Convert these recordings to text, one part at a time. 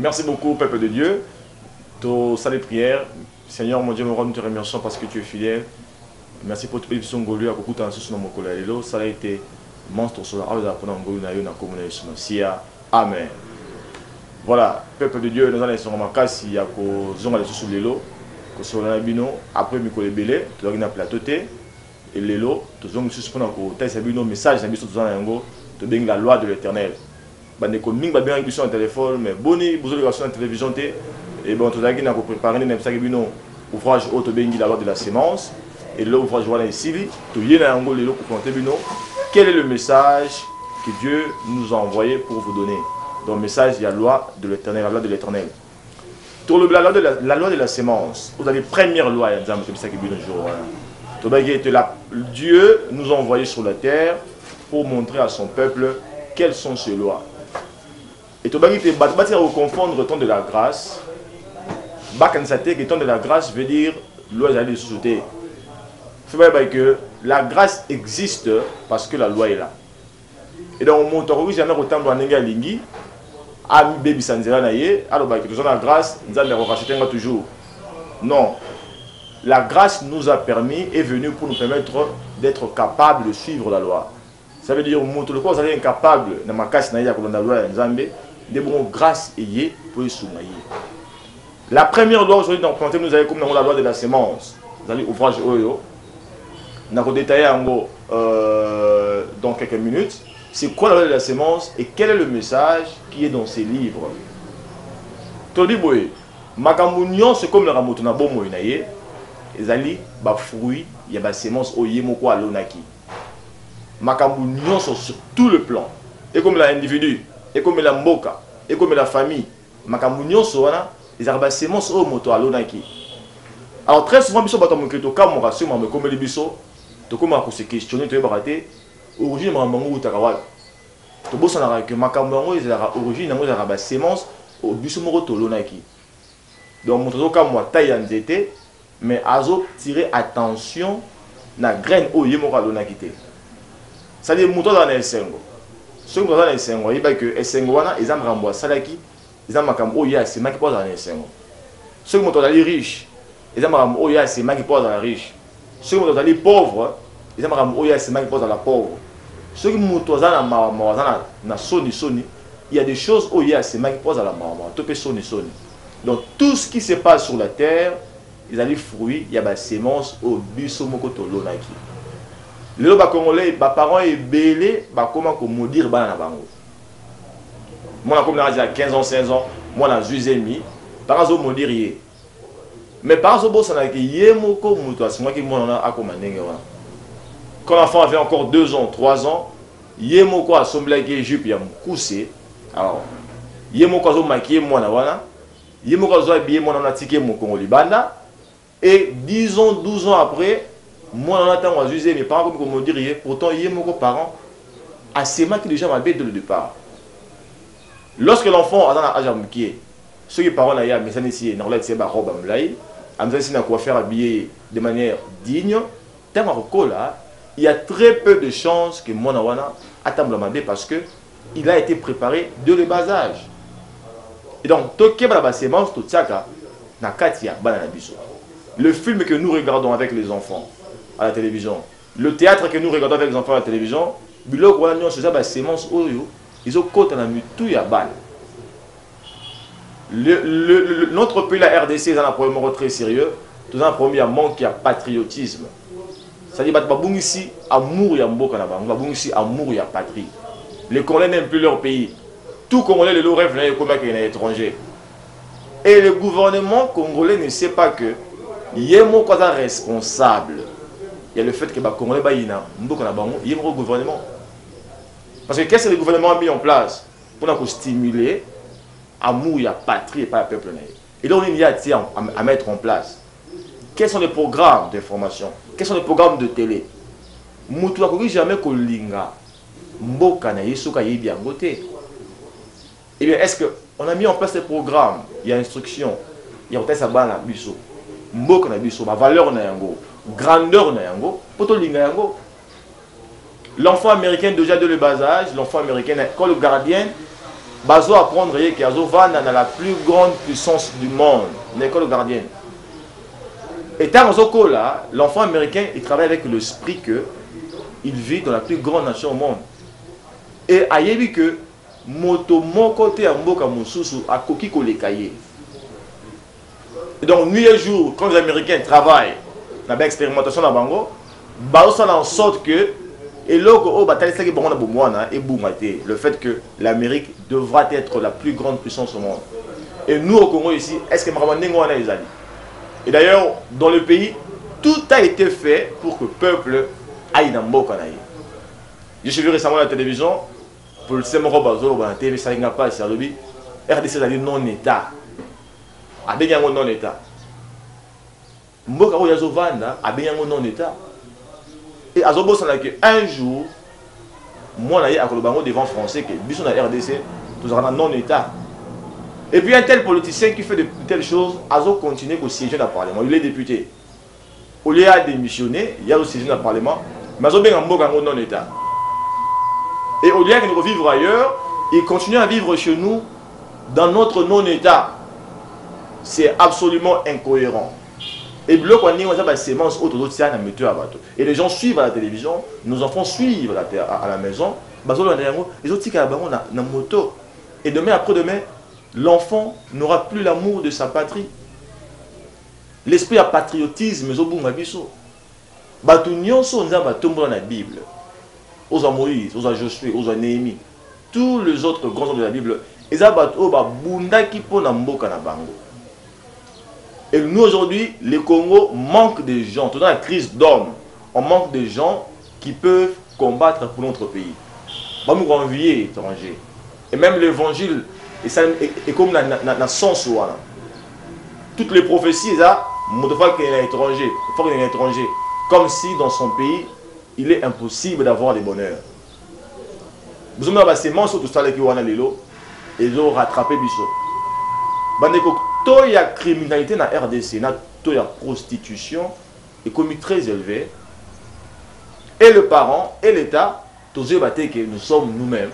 Merci beaucoup, peuple de Dieu. Ton salut prière. Seigneur, mon Dieu, mon roi, nous te remercions parce que tu es fidèle. Merci pour tout le monde qui a beaucoup de temps mon collègue. Ça a été monstre sur la Amen. Voilà, peuple de Dieu, nous allons sur ma casse, il y a que zonga sous l'élo, que sur la bino, après mi collé belé, tu dois gagner plateau et l'élo, tu zonga sous pendant que tu as bino message, tu as mis sur zonga, tu as la loi de l'Éternel. Bande ko minga bien émission au téléphone mais boni besoin de la télévision té et bon tu as gagné pour préparer nem ça bino ouvrage auto bengi la loi de la sémence et l'ouvrage voilà ici tu y na ngo lelo pour compter bino quel est le message que Dieu nous a envoyé pour vous donner. Dans le message, il y a la loi de l'Éternel, la loi de l'Éternel. Pour la loi de la sémence, vous avez la première loi, comme ça qui est le jour. Dieu nous a envoyé sur la terre pour montrer à son peuple quelles sont ces lois. Et tu vas confondre le temps de la grâce. Le temps de la grâce veut dire loi de société. Il faut que la grâce existe parce que la loi est là. Et donc, on monte au jamais autant de Nengalingi, à Baby Sanzela Naye, alors que la grâce, nous allons racheter toujours. Non. La grâce nous a permis, est venue pour nous permettre d'être capables de suivre la loi. Ça veut dire que nous sommes incapables, dans ma casse, dans la loi de Nzambe, de bonnes grâce et pour les soumettre. La première loi aujourd'hui dans le nous avons comme la loi de la sémence. Vous allez ouvrage Oyo. Nous allons détailler dans quelques minutes. C'est quoi la loi de la sémence et quel est le message qui est dans ces livres. Todi boye, makambounion c'est comme le ramoto na bomo inaye. Ezali ba fruit, il y a ba sémence oye moko alonaki. Makambounion sur tout le plan. Et comme l'individu, et comme la mboka, et comme la famille, makambounion soana, ils ont ba sémence o moto alonaki. Alors très souvent biso bato mokrito ka mo rasio ma comme les biso, to comme à se questionner to baraté, origine makambo utakawa. To bossa na que makambo ezala origine ngo ezala ba sémence au biso moko to lonaki. Donc moto ka mo taille en zété, mais azo tirer attention na graine o yemo ka lonaki té. Ça dit moto dans les sengo. Ce que dans les sengo, il va que sengo wana ezam rambo salaki, ezam makambo ya c'est maki pour dans les sengo. Ce que moto dans les riches, ezam rambo ya c'est maki pour dans la riche. Ce que moto dans les pauvres, ezam rambo ya c'est maki pour dans la pauvre. Ce qui na soni, il y a des choses où il y a ces mecs qui posent à la maman, soni. Donc tout ce qui se passe sur la terre, ils ont des fruits, il y a des sémences au bisomoko tolo naki. Le congolais, les parents est belé, comment maudire bana bango. Moi comme j'ai 15 ans, 16 ans, moi na zuzemi, parents au maudire. Mais parents au boss na ki yemoko muto, c'est moi qui mon na akomandenge wana. Quand l'enfant avait encore 2 ans, 3 ans, Yemoko a somblé que jupe ya mukuse. Alors, Yemoko a maquillé moi na wana. Yemoko a habillé moi na tiké mon Congo Libanda. Et 10 ans, 12 ans après, moi na temps a usé mes parents comme me dire pourtant Yemoko parents a ses maquillés déjà mal dès le départ. Lorsque l'enfant a dans l'âge mukié, ceux qui parents na mais ça ici na relève c'est ba robe amlai, amzasi na quoi faire habiller de manière digne, tellement là. Il y a très peu de chances que Monawana attende la mandé parce que il a été préparé de le bas âge. Et donc, le film que nous regardons avec les enfants à la télévision, le théâtre que nous regardons avec les enfants à la télévision, ils ont côté la tout ya balle. Notre pays, la RDC, est un problème très sérieux. Tout un premier manque de patriotisme. C'est-à-dire que ici amour ya mboka na bango, ici amour ya patrie. Les Congolais n'aiment plus leur pays. Tout Congolais le rêve là comme un étranger. Et le gouvernement congolais ne sait pas que yemo quoi responsable. Il y a le fait que les Congolais ba ina mboka na bango, yemo gouvernement. Parce que qu'est-ce que le gouvernement a mis en place pour stimuler amour ya patrie et pas le peuple. Et donc il y a à mettre en place. Quels sont les programmes d'information? Quels sont les programmes de télé? Moutou a jamais kolinga. Mboka na yesuka yebi angote. Eh bien, est-ce qu'on a mis en place des programmes? Il y a instruction. Il y a peut-être sabana biso. Mboka na biso, ma valeur na yango, grandeur na yango, poto linga yango. L'enfant américain déjà de le bas âge, l'enfant américain quand le gardien bazo apprendre que Azo va dans la plus grande puissance du monde, l'école gardienne. Et tant là, l'enfant américain, il travaille avec l'esprit que il vit dans la plus grande nation au monde. Et ayebi que moto mon côté à mboka mususu a koki kolekaye. Et donc nuit et jour, quand les Américains travaillent dans l'expérimentation dans Bango, bazo ça en sorte que et le fait que l'Amérique devra être la plus grande puissance au monde. Et nous au Congo ici, est-ce que Maramandengo en a les alliés? Et d'ailleurs, dans le pays, tout a été fait pour que le peuple aille dans le Kanaï. Je suis vu récemment à la télévision, pour le Semoro Bazo, la TV, ça n'a pas, c'est RDC, c'est non-État. A bien non-État. Mboka ou Yazovanda, a bien non-État. Et Azobo, ça n'a qu'un jour, moi, je suis devant français, que bisous dans la RDC, nous avons un non-État. Et puis un tel politicien qui fait de telles choses, Azo continue au siège dans le Parlement. Il est député. Au lieu de démissionner, il y a au siège dans le Parlement, mais Azo bien un non-État. Et au lieu de nous vivre ailleurs, il continue à vivre chez nous dans notre non-État. C'est absolument incohérent. Et les gens suivent à la télévision, nos enfants suivent à la maison, et demain après-demain, l'enfant n'aura plus l'amour de sa patrie. L'esprit à patriotisme, dans la Bible, aux Moïse, aux Josué, aux Néhémie, tous les autres grands hommes de la Bible, et nous aujourd'hui, le Congo manque de gens, dans la crise d'hommes, on manque de gens qui peuvent combattre pour notre pays. Nous envier étrangers. Et même l'évangile est comme dans le sens où toutes les prophéties, il faut qu'il y ait un étranger, comme si dans son pays, il est impossible d'avoir des bonheurs. Vous avez ces mensonges, tout ça, qui ont ils ont rattrapé Bissot. Il y a criminalité dans la RDC, il y a prostitution, est commis très élevé. Et le parent et l'État, tous eux que nous sommes nous-mêmes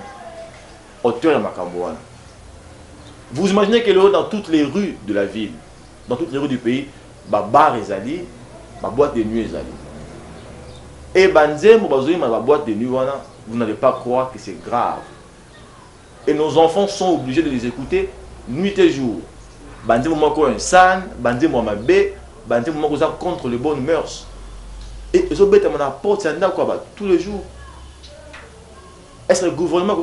auteurs de Makambouana. Vous imaginez que dans toutes les rues de la ville, dans toutes les rues du pays, bar et zali, boîte de nuit et zali. Et boîte de nuit, vous n'allez pas croire que c'est grave. Et nos enfants sont obligés de les écouter nuit et jour. Bandé Momako un san, bandé Moamabé, bandé Momako contre les bonnes mœurs. Et ils ont bêté à la porte, tous les jours. Est-ce que le gouvernement,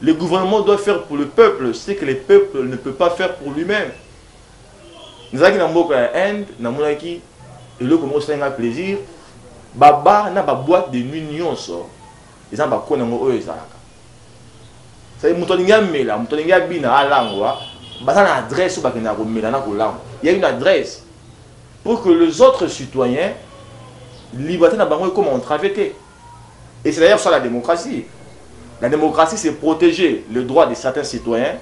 le gouvernement doit faire pour le peuple ce que le peuple ne peut pas faire pour lui-même? Nous avons en Inde, nous avons et le commence à un plaisir. Baba n'a pas boîte de nuit nyonso. Ils ont pas quoi dans eux ezalaka. Ça y est, mutoninga mela, mutoninga bina alangwa. Basa adresse au bakena ko mela na ko lang. Il y a une adresse pour que les autres citoyens liberté na bango comme on travaille. Et c'est d'ailleurs ça la démocratie. La démocratie, c'est protéger le droit de certains citoyens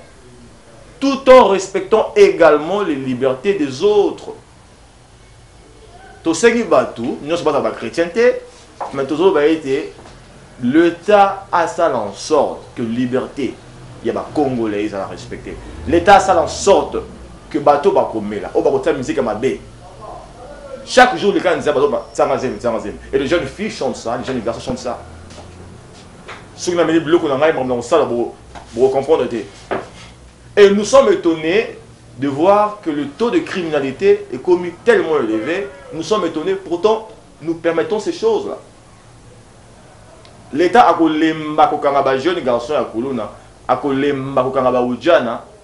tout en respectant également les libertés des autres. Tout ce qui va tout, nous sommes pas la chrétienté, mais tout ça va être l'État a ça en sorte que liberté, il y a des Congolais à respecter. L'État a ça en sorte que bateau va comme là, on va faire musique à ma baie. Chaque jour, les gens disent et les jeunes filles chantent ça, les jeunes garçons chantent ça. Ceux qui ont mis bloc, on a mis ça pour comprendre. Et nous sommes étonnés de voir que le taux de criminalité est commis tellement élevé. Nous sommes étonnés, pourtant nous permettons ces choses-là. L'État a collé les jeunes garçons à Kuluna, a collé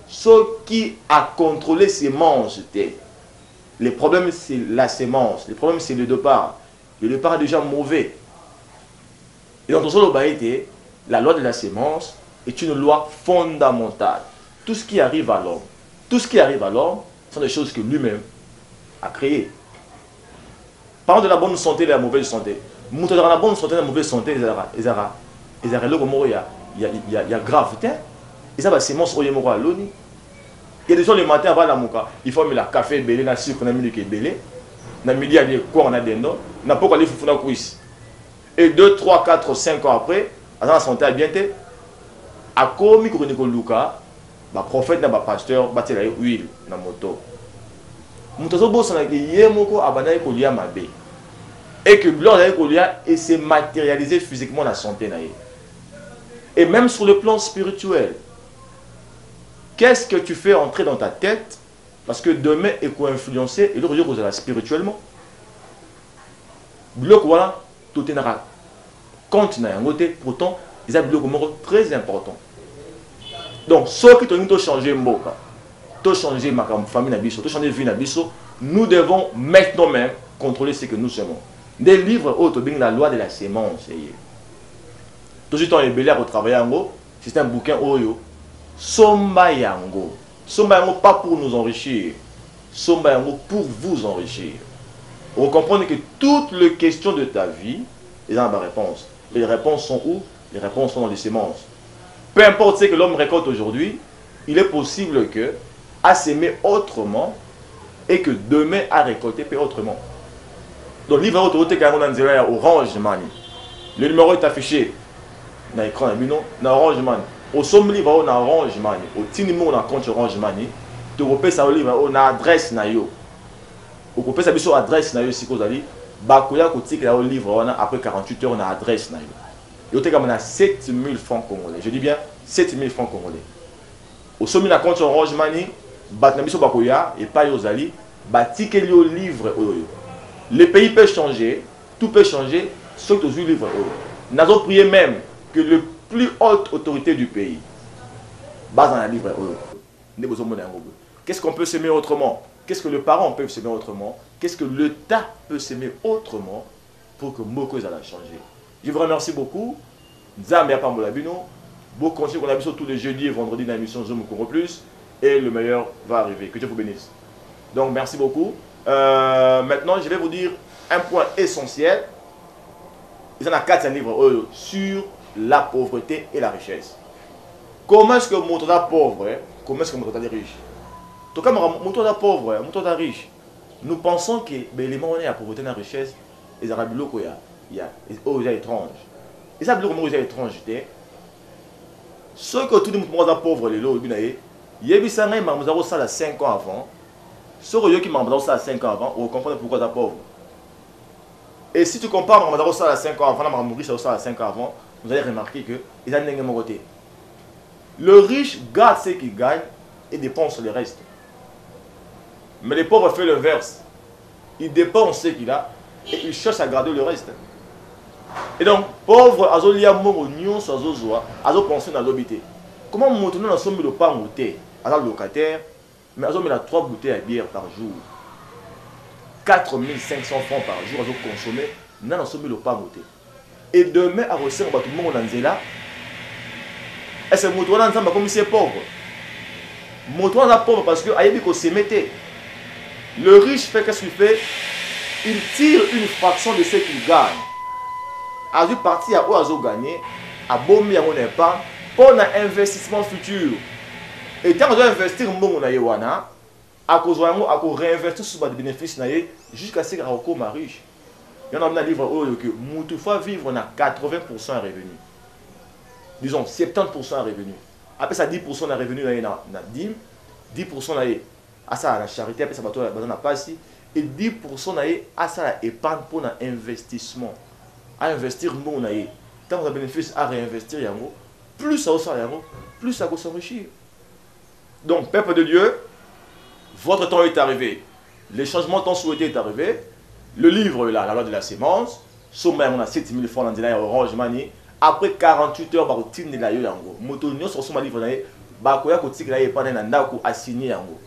ce qui a contrôlé ces semences. Le problème c'est la sémence, le problème c'est le départ. Le départ est déjà mauvais. Et dans ton seul la loi de la sémence est une loi fondamentale. Tout ce qui arrive à l'homme, sont des choses que lui-même a créées. Parlons de la bonne santé et de la mauvaise santé. Monter dans la bonne santé et la mauvaise santé, il y a gravité. Il y a des sémences il y a des gens le matin avant la mouka, il faut mettre le café belé, la sucre, on a mis le belé, on a mis le quoi, on a des noms, on n'a pas qu'à aller foutre la cuisse. Et 2, 3, 4, 5 ans après, la santé a bien été. akomi ko ko luka ba prophète na ba pasteur ba tela huile na moto muto zo bosa na ye moko abana ko lia mabe et que lors de ko lia et s'est matérialisé physiquement la santé na ye. Et même sur le plan spirituel, qu'est-ce que tu fais entrer dans ta tête parce que demain est quoi influencer et le jour vous spirituellement bloc voilà tout est nara compte na yangote pourtant ils ont bloc très important. Donc ceux qui ont changé mboka to changer ma famille na biso to changer vie na biso, nous devons maintenant même contrôler ce que nous semons. Des livres autres bien la loi de la sémence tout de suite on est belé à travailler en gros, c'est un bouquin oyo Somba yango. Somba yango pas pour nous enrichir. Somba yango pour vous enrichir. Vous comprenez que toutes les questions de ta vie, ils ont des réponses. Et les réponses sont où? Les réponses sont dans les sémences. Peu importe ce que l'homme récolte aujourd'hui, il est possible que à s'aimer autrement et que demain à récolter peut autrement. Donc livre autorité quand on a un Orange Money. Le numéro est affiché dans l'écran dans Orange Money. Au somme livre on a Orange Money, au tinimo on a compte Orange Money, tu repères ça au livre on a adresse na yo. Au repère ça biso adresse na yo si vous allez bakoya ko tika au livre on a après 48 heures on a adresse na yo. Yo te comme on a 7000 francs congolais. Je dis bien 7000 francs congolais. Au somme na compte Orange Money, bat na biso bakoya et pas yo zali, batike li au livre oyo. Les pays peuvent changer, tout peut changer, sauf que le livre oyo. Nazo prié même que le plus haute autorité du pays, base dans la livre. Qu'est-ce qu'on peut s'aimer autrement? Qu'est-ce que le parent peut s'aimer autrement? Qu'est-ce que l'État peut s'aimer autrement pour que beaucoup aient changer? Je vous remercie beaucoup. Zambia Pambolabino. Beau conseil qu'on a vu tous les jeudis et vendredis dans l'émission Zoom Congo Plus. Et le meilleur va arriver. Que Dieu vous bénisse. Donc merci beaucoup. Maintenant, je vais vous dire un point essentiel. Il y en a 4 livres sur la pauvreté et la richesse. Comment est-ce que mon est pauvre? Comment est-ce que mon est riche? En tout cas, mon est pauvre, mon est riche. Nous pensons que l'élément de la pauvreté et la richesse, les arabes il y a étrange. Et ça, il y a étrange. Ceux que tout le monde est pauvre, les lots, il y a 5 ans avant. Ceux qui m'ont 5 ans avant, on comprend pourquoi tu es pauvre. Et si tu compares Mamadaro à 5 ans avant, Mamadou à 5 ans avant, vous allez remarquer que ils ont un côté. Le riche garde ce qu'il gagne et dépense le reste. Mais les pauvres font l'inverse. Ils dépensent ce qu'il a et ils cherchent à garder le reste. Et donc, pauvre, azolia momo nyon so azozoa, azo penser dans l'obité. Comment monter dans somme de pas monter, à locataire, mais azo met 3 bouteilles à bière par jour. 4500 francs par jour à consommer, n'a pas somme de pas monter. Et demain, à recevoir tout le monde en Zéla, et c'est moto là ensemble comme c'est pauvre. Moto là pauvre parce que ayebi ko se mettait. Le riche fait qu'est-ce qu'il fait? Il tire une fraction de ce qu'il gagne. A vu partir à où azo gagner, à bomber à mon épargne pour un investissement futur. Et tant qu'on doit investir mon na yewana, à cause de réinvestir sur des bénéfices jusqu'à ce qu'on soit riche. Il y en a un livre que Moutoufa vivre on a 80% de revenus. Disons 70% de revenus. Après ça 10% de revenus dans la dîme, 10% à ça la charité, après ça va pas ici, et 10% à ça la épargne pour l'investissement. À investir mon tant qu'on a bénéfice à réinvestir plus ça va plus ça va s'enrichir. Donc peuple de Dieu, votre temps est arrivé. Les changements tant souhaités est arrivé. Le livre là, la loi de la sémence, sommet on a 7000 francs dans la Orange Money. Après 48 heures, bah routine de la yango. Motonio sur son livre là, bah koya kotik là et pas dans ndako assigné yango.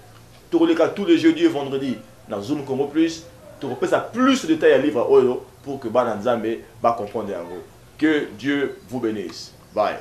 Tous les cas tous les jeudis et vendredis dans Zoom Congo Plus, tu repères ça plus de détails à livre oyo pour que bah Nzambe bah comprendre yango. Que Dieu vous bénisse. Bye.